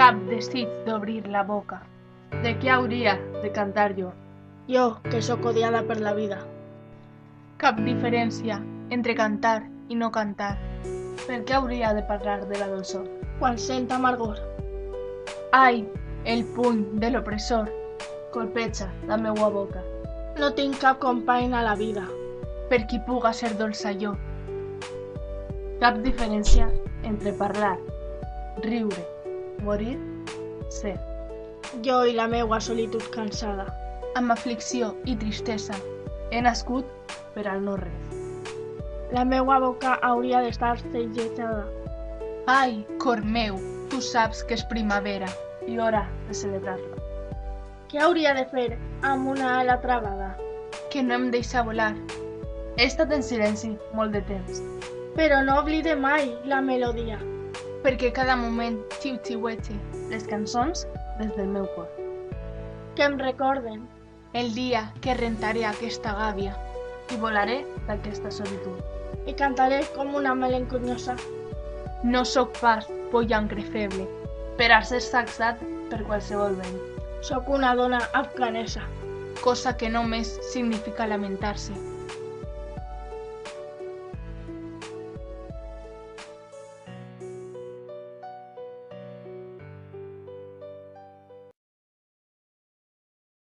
Cap desig d'obrir la boca. De què hauria de cantar jo? Jo, que sóc odiada per la vida. Cap diferència entre cantar i no cantar. Per què hauria de parlar de la dolçor? Quan sent amargor, Ai, el puny de l'opressor colpeja la meua boca. no tinc cap company a la vida. Per qui puga ser dolça jo. Cap diferència entre parlar, riure, morir, ser. Jo i la meua solitud cansada. Amb aflicció i tristesa he nascut per al no res. La meua boca hauria d'estar sellejada. Ai, cor meu, tu saps que és primavera i hora de celebrar-la. Què hauria de fer amb una ala travada? Que no em deixa volar. He estat en silenci molt de temps, Però no oblide mai la melodia. perquè cada moment xiu-xiueche les cançons des del meu cor. Que em recorden El dia que rentaré aquesta gàbia i volaré d'aquesta solitud. i cantaré com una melanconiosa. No sóc pas pollancre feble per a ser sacsat per qualsevol vent, Sóc una dona afganesa. cosa que només significa lamentar-se